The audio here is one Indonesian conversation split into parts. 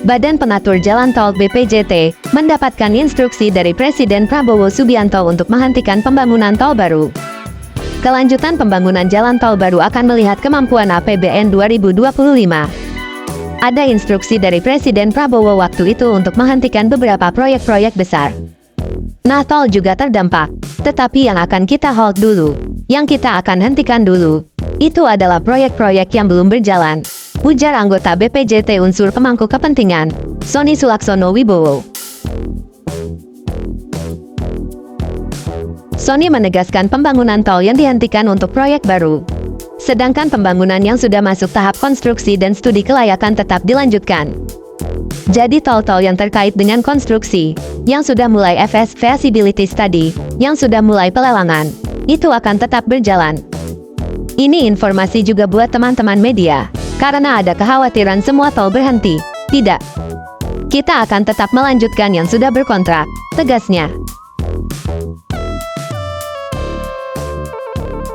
Badan Pengatur Jalan Tol BPJT mendapatkan instruksi dari Presiden Prabowo Subianto untuk menghentikan pembangunan tol baru. Kelanjutan pembangunan jalan tol baru akan melihat kemampuan APBN 2025. Ada instruksi dari Presiden Prabowo waktu itu untuk menghentikan beberapa proyek-proyek besar. Nah, tol juga terdampak. Tetapi yang akan kita hold dulu, yang kita akan hentikan dulu, itu adalah proyek-proyek yang belum berjalan. Ujar anggota BPJT unsur pemangku kepentingan, Sony Sulaksono Wibowo. Sony menegaskan pembangunan tol yang dihentikan untuk proyek baru. Sedangkan pembangunan yang sudah masuk tahap konstruksi dan studi kelayakan tetap dilanjutkan. Jadi tol-tol yang terkait dengan konstruksi, yang sudah mulai FS Feasibility Study, yang sudah mulai pelelangan, itu akan tetap berjalan. Ini informasi juga buat teman-teman media, karena ada kekhawatiran semua tol berhenti. Tidak. Kita akan tetap melanjutkan yang sudah berkontrak, tegasnya.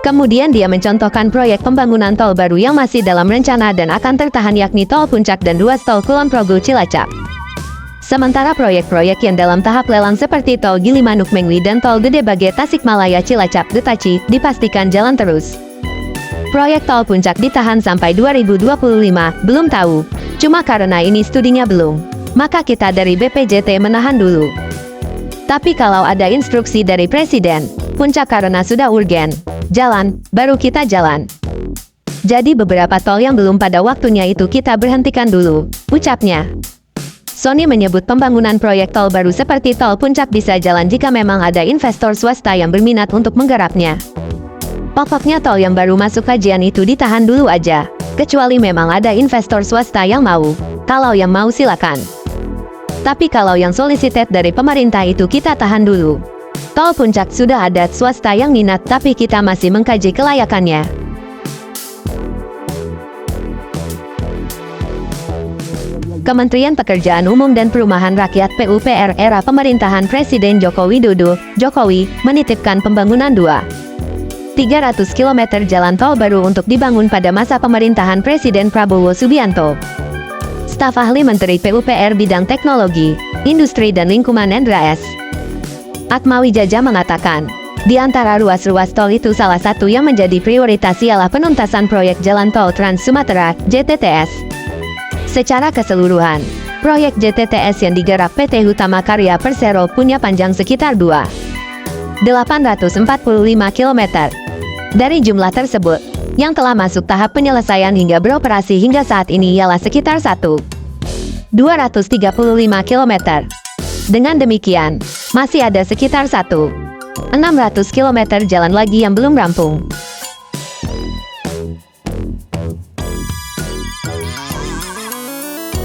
Kemudian dia mencontohkan proyek pembangunan tol baru yang masih dalam rencana dan akan tertahan yakni Tol Puncak dan ruas Tol Kulon Progo Cilacap. Sementara proyek-proyek yang dalam tahap lelang seperti Tol Gilimanuk Mengwi dan Tol Gede Bage Tasikmalaya Cilacap Getaci dipastikan jalan terus. Proyek Tol Puncak ditahan sampai 2025, belum tahu. Cuma karena ini studinya belum, maka kita dari BPJT menahan dulu. Tapi kalau ada instruksi dari Presiden, Puncak karena sudah urgen, jalan, baru kita jalan. Jadi beberapa tol yang belum pada waktunya itu kita berhentikan dulu, ucapnya. Sony menyebut pembangunan proyek tol baru seperti Tol Puncak bisa jalan jika memang ada investor swasta yang berminat untuk menggarapnya. Pokoknya tol yang baru masuk kajian itu ditahan dulu aja, kecuali memang ada investor swasta yang mau. Kalau yang mau silakan. Tapi kalau yang solicited dari pemerintah itu kita tahan dulu. Tol Puncak sudah ada swasta yang minat tapi kita masih mengkaji kelayakannya. Kementerian Pekerjaan Umum dan Perumahan Rakyat PUPR era pemerintahan Presiden Joko Widodo, Jokowi, menitipkan pembangunan 300 km jalan tol baru untuk dibangun pada masa pemerintahan Presiden Prabowo Subianto. Staf ahli Menteri PUPR bidang teknologi, industri dan lingkungan Endra S. Atmawijaja mengatakan, di antara ruas-ruas tol itu salah satu yang menjadi prioritas ialah penuntasan proyek Jalan Tol Trans Sumatera, JTTS. Secara keseluruhan, proyek JTTS yang digarap PT Hutama Karya Persero punya panjang sekitar 845 km. Dari jumlah tersebut, yang telah masuk tahap penyelesaian hingga beroperasi hingga saat ini ialah sekitar 235 km. Dengan demikian, masih ada sekitar 600 km jalan lagi yang belum rampung.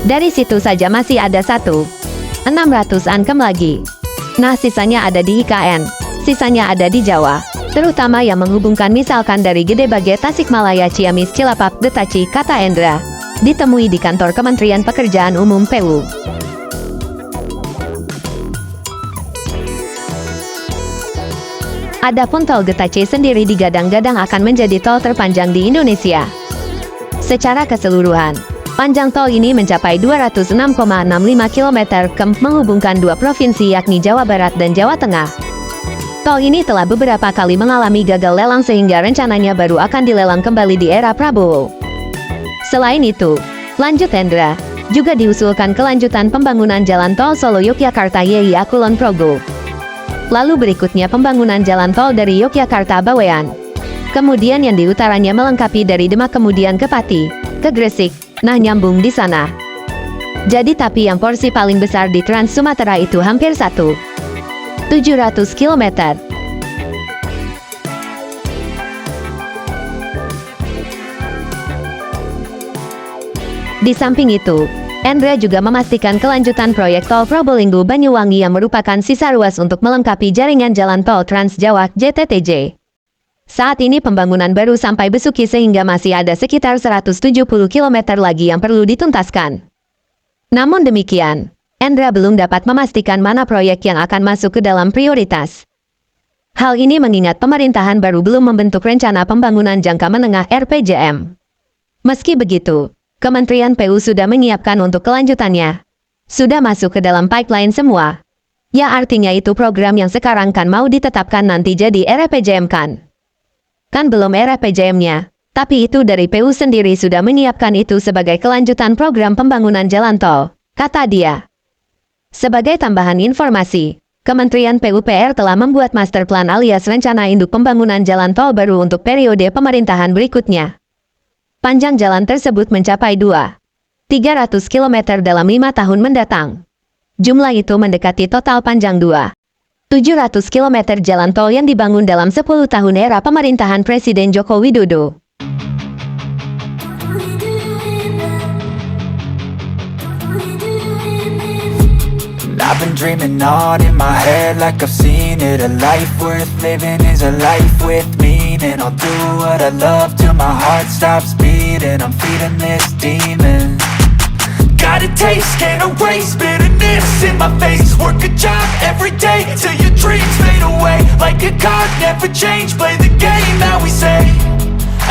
Dari situ saja masih ada 600-an km lagi. Nah, sisanya ada di IKN, sisanya ada di Jawa, terutama yang menghubungkan misalkan dari Gede Bage Tasikmalaya Ciamis Cilacap Getaci, kata Endra, ditemui di kantor Kementerian Pekerjaan Umum PU. Adapun tol Getaci sendiri digadang-gadang akan menjadi tol terpanjang di Indonesia. Secara keseluruhan, panjang tol ini mencapai 206,65 km menghubungkan dua provinsi yakni Jawa Barat dan Jawa Tengah. Tol ini telah beberapa kali mengalami gagal lelang sehingga rencananya baru akan dilelang kembali di era Prabowo. Selain itu, lanjut Endra, juga diusulkan kelanjutan pembangunan jalan tol Solo Yogyakarta YIA Kulon Progo. Lalu berikutnya pembangunan jalan tol dari Yogyakarta Bawean. Kemudian yang di utaranya melengkapi dari Demak kemudian ke Pati, ke Gresik, nah nyambung di sana. Jadi tapi yang porsi paling besar di Trans Sumatera itu hampir 700 km. Di samping itu, Endra juga memastikan kelanjutan proyek tol Probolinggo-Banyuwangi yang merupakan sisa ruas untuk melengkapi jaringan jalan tol Trans Jawa JTTJ. Saat ini pembangunan baru sampai Besuki sehingga masih ada sekitar 170 km lagi yang perlu dituntaskan. Namun demikian, Endra belum dapat memastikan mana proyek yang akan masuk ke dalam prioritas. Hal ini mengingat pemerintahan baru belum membentuk rencana pembangunan jangka menengah RPJM. Meski begitu, Kementerian PU sudah menyiapkan untuk kelanjutannya, Sudah masuk ke dalam pipeline semua. Ya artinya itu program yang sekarang kan mau ditetapkan nanti jadi RPJM kan? Kan belum RPJM-nya. Tapi itu dari PU sendiri sudah menyiapkan itu sebagai kelanjutan program pembangunan jalan tol, kata dia. Sebagai tambahan informasi, Kementerian PUPR telah membuat master plan alias rencana induk pembangunan jalan tol baru untuk periode pemerintahan berikutnya. Panjang jalan tersebut mencapai 2.300 km dalam 5 tahun mendatang. Jumlah itu mendekati total panjang 2.700 km jalan tol yang dibangun dalam 10 tahun era pemerintahan Presiden Joko Widodo. I've been dreaming on in my head like I've seen it. A life worth living is a life with meaning. I'll do what I love till my heart stops beating. I'm feeding this demon. Got a taste, can't erase bitterness in my face. Work a job every day till your dreams fade away. Like a card, never change, play the game that we say.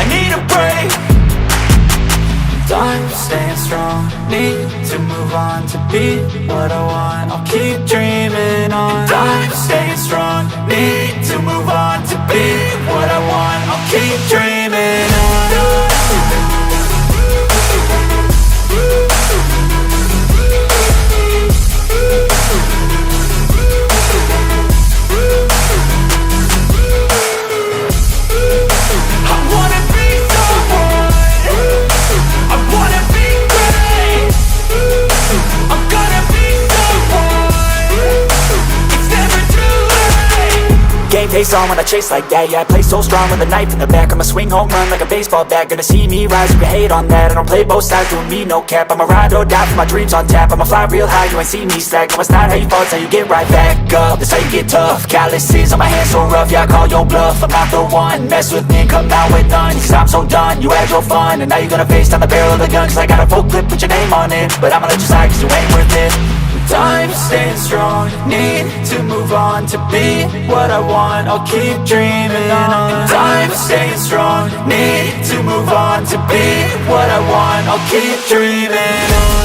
I need a break. I'm staying strong, need to move on to be what I want. I'll keep dreaming on. I'm staying strong, need to move on to be what I want. I'll keep dreaming on. Face on when I chase like that. Yeah, I play so strong with a knife in the back. I'ma swing home run like a baseball bat. Gonna see me rise, you can hate on that. I don't play both sides, doing me no cap. I'ma ride or die for my dreams on tap. I'ma fly real high, you ain't see me slack. No, it's not how you fall, it's how you get right back up. That's how you get tough. Calluses on my hands so rough, yeah, I call your bluff. I'm not the one, mess with me and come out with none. Cause I'm so done, you had your fun. And now you're gonna face down the barrel of the gun. Cause I got a full clip, put your name on it. But I'ma let you slide cause you ain't worth it. I'm staying strong, need to move on to be what I want. I'll keep dreaming on. I'm staying strong, need to move on to be what I want. I'll keep dreaming on.